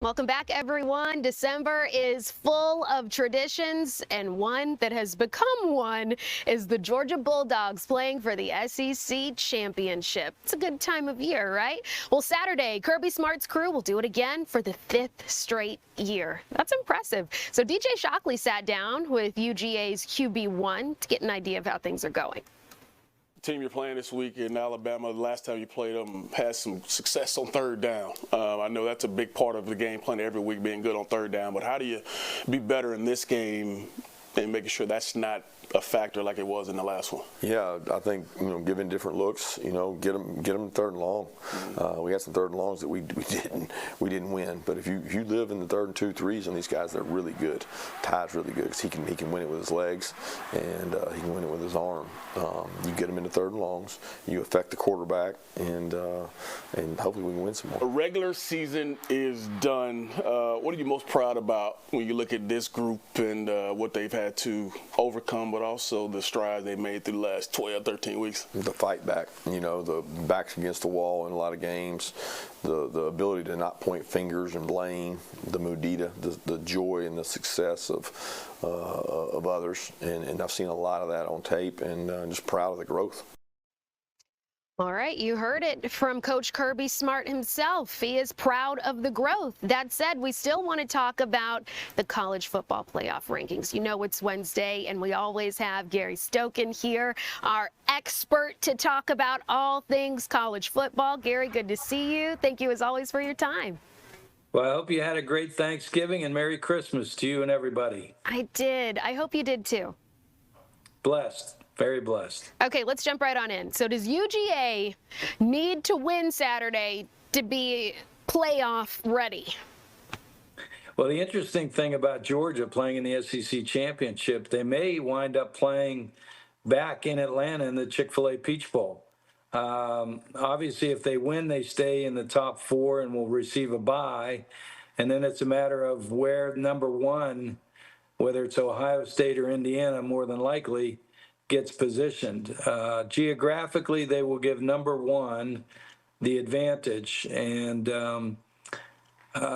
Welcome back, everyone. December is full of traditions, and one that has become one is the Georgia Bulldogs playing for the SEC Championship. It's a good time of year, right? Well, Saturday, Kirby Smart's crew will do it again for the 5th straight year. That's impressive. So DJ Shockley sat down with UGA's QB1 to get an idea of how things are going. Team you're playing this week in Alabama, the last time you played them, had some success on third down. I know that's a big part of the game plan every week, being good on third down, but how do you be better in this game and making sure that's not a factor like it was in the last one? Yeah, I think giving different looks, get them third and long. We had some third and longs that we didn't win. But if you live in the third and 2, 3s on these guys, they're really good. Ty's really good because he can win it with his legs and he can win it with his arm. You get them into third and longs, you affect the quarterback, and hopefully we can win some more. The regular season is done. What are you most proud about when you look at this group and what they've had to overcome, but also the strides they made through the last 12, 13 weeks? The fight back, the backs against the wall in a lot of games, the ability to not point fingers and blame, the mudita, the joy and the success of others, and I've seen a lot of that on tape, and I'm just proud of the growth. All right, you heard it from Coach Kirby Smart himself. He is proud of the growth. That said, we still want to talk about the college football playoff rankings. You know it's Wednesday, and we always have Gary Stokan here, our expert to talk about all things college football. Gary, good to see you. Thank you, as always, for your time. Well, I hope you had a great Thanksgiving and Merry Christmas to you and everybody. I did. I hope you did, too. Blessed. Very blessed. Okay, let's jump right on in. So does UGA need to win Saturday to be playoff ready? Well, the interesting thing about Georgia playing in the SEC Championship, they may wind up playing back in Atlanta in the Chick-fil-A Peach Bowl. Obviously, if they win, they stay in the top 4 and will receive a bye. And then it's a matter of where number 1, whether it's Ohio State or Indiana, more than likely, gets positioned. Geographically, they will give number 1 the advantage, and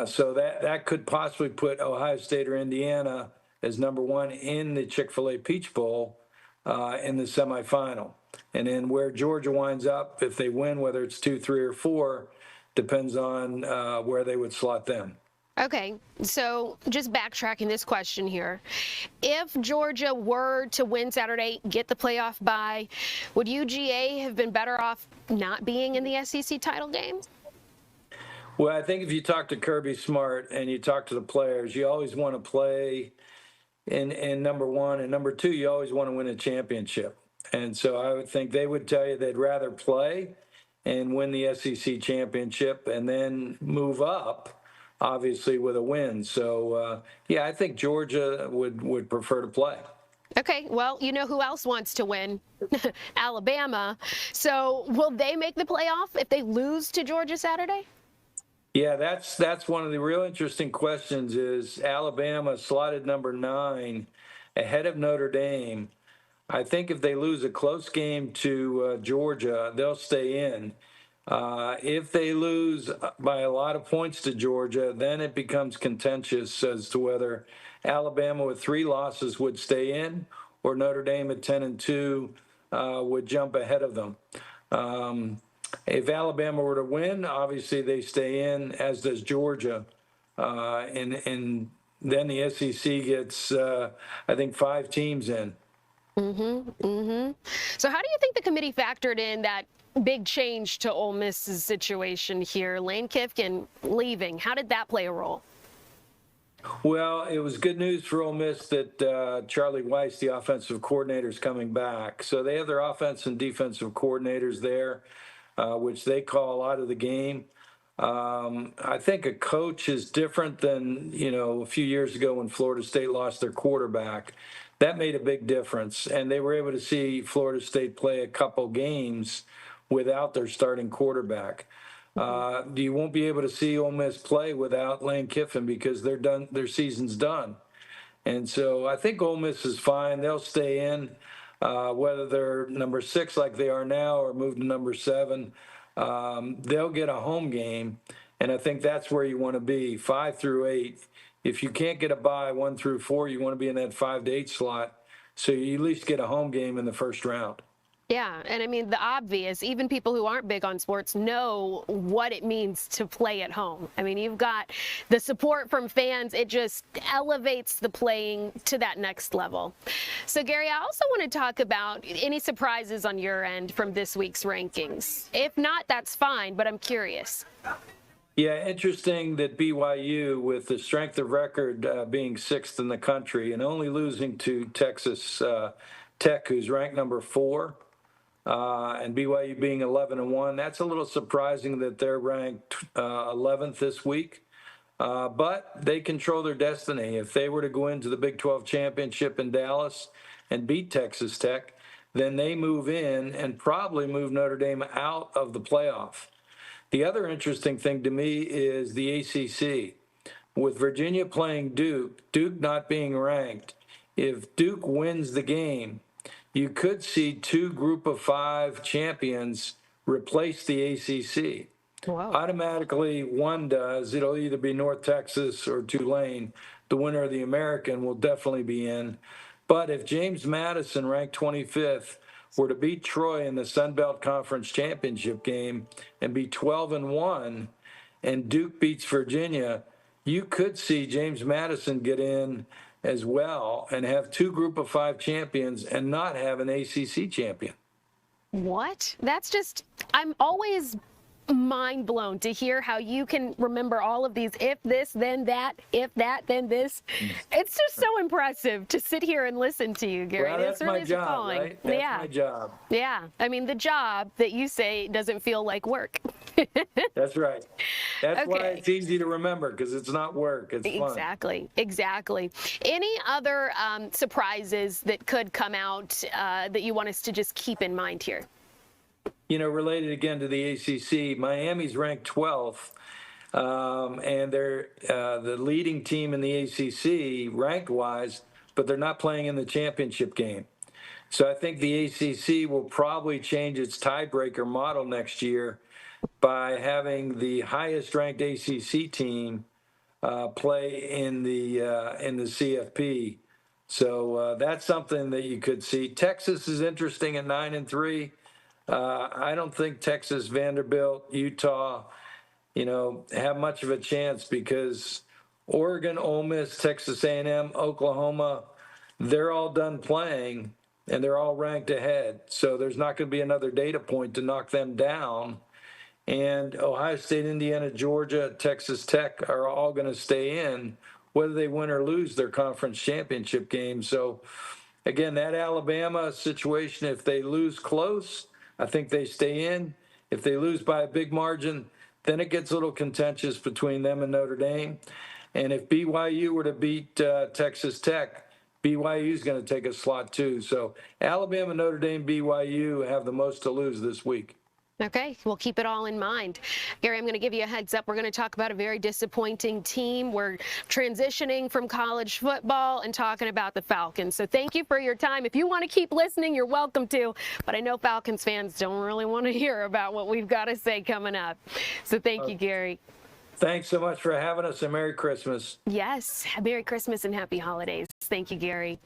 so that could possibly put Ohio State or Indiana as number 1 in the Chick-fil-A Peach Bowl in the semifinal. And then where Georgia winds up, if they win, whether it's 2, 3, or 4, depends on where they would slot them. Okay, so just backtracking this question here. If Georgia were to win Saturday, get the playoff bye, would UGA have been better off not being in the SEC title game? Well, I think if you talk to Kirby Smart and you talk to the players, you always want to play in number 1. And number 2, you always want to win a championship. And so I would think they would tell you they'd rather play and win the SEC championship and then move up, obviously, with a win. So, yeah, I think Georgia would prefer to play. Okay, well, you know who else wants to win? Alabama. So will they make the playoff if they lose to Georgia Saturday? Yeah, that's one of the real interesting questions is Alabama slotted number 9 ahead of Notre Dame. I think if they lose a close game to Georgia, they'll stay in. If they lose by a lot of points to Georgia, then it becomes contentious as to whether Alabama with 3 losses would stay in or Notre Dame at 10-2 would jump ahead of them. If Alabama were to win, obviously they stay in, as does Georgia. And then the SEC gets, I think, 5 teams in. So how do you think the committee factored in that big change to Ole Miss's situation here? Lane Kiffin leaving. How did that play a role? Well, it was good news for Ole Miss that Charlie Weiss, the offensive coordinator, is coming back. So they have their offensive and defensive coordinators there, which they call a lot of the game. I think a coach is different than, a few years ago when Florida State lost their quarterback. That made a big difference, and they were able to see Florida State play a couple games without their starting quarterback. You won't be able to see Ole Miss play without Lane Kiffin because they're done. Their season's done, and so I think Ole Miss is fine. They'll stay in, whether they're number 6 like they are now or move to number 7. They'll get a home game, And I think that's where you want to be, 5 through 8. If you can't get a bye 1 through 4, you want to be in that 5 to 8 slot, so you at least get a home game in the first round. Yeah, and I mean, the obvious, even people who aren't big on sports know what it means to play at home. I mean, you've got the support from fans. It just elevates the playing to that next level. So, Gary, I also want to talk about any surprises on your end from this week's rankings. If not, that's fine, but I'm curious. Yeah, interesting that BYU, with the strength of record being 6th in the country and only losing to Texas Tech, who's ranked number 4, and BYU being 11-1, that's a little surprising that they're ranked 11th this week. But they control their destiny. If they were to go into the Big 12 championship in Dallas and beat Texas Tech, then they move in and probably move Notre Dame out of the playoff. The other interesting thing to me is the ACC. With Virginia playing Duke, Duke not being ranked, if Duke wins the game, you could see 2 Group of 5 champions replace the ACC. Wow. Automatically, one does. It'll either be North Texas or Tulane. The winner of the American will definitely be in. But if James Madison, ranked 25th, were to beat Troy in the Sun Belt Conference Championship game and be 12-1, and Duke beats Virginia, you could see James Madison get in as well and have 2 Group of 5 champions and not have an ACC champion. What? That's just, I'm always mind blown to hear how you can remember all of these, if this, then that, if that, then this. It's just so impressive to sit here and listen to you, Gary. Well, that's it's really my job, appalling. right? That's my job. Yeah. I mean, the job that you say doesn't feel like work. That's right. That's why Okay. it's easy to remember, because it's not work. It's fun. Exactly. Any other surprises that could come out that you want us to just keep in mind here? You know, related again to the ACC, Miami's ranked 12th, and they're the leading team in the ACC ranked-wise, but they're not playing in the championship game. So I think the ACC will probably change its tiebreaker model next year by having the highest-ranked ACC team play in the CFP. So that's something that you could see. Texas is interesting at 9-3. I don't think Texas, Vanderbilt, Utah, have much of a chance, because Oregon, Ole Miss, Texas A&M, Oklahoma, they're all done playing and they're all ranked ahead. So there's not going to be another data point to knock them down. And Ohio State, Indiana, Georgia, Texas Tech are all going to stay in, whether they win or lose their conference championship game. So again, that Alabama situation, if they lose close, I think they stay in. If they lose by a big margin, then it gets a little contentious between them and Notre Dame. And if BYU were to beat Texas Tech, BYU is going to take a slot too. So Alabama, Notre Dame, BYU have the most to lose this week. Okay, we'll keep it all in mind. Gary, I'm going to give you a heads up. We're going to talk about a very disappointing team. We're transitioning from college football and talking about the Falcons. So thank you for your time. If you want to keep listening, you're welcome to. But I know Falcons fans don't really want to hear about what we've got to say coming up. So thank you, Gary. Thanks so much for having us, and Merry Christmas. Yes, Merry Christmas and Happy Holidays. Thank you, Gary.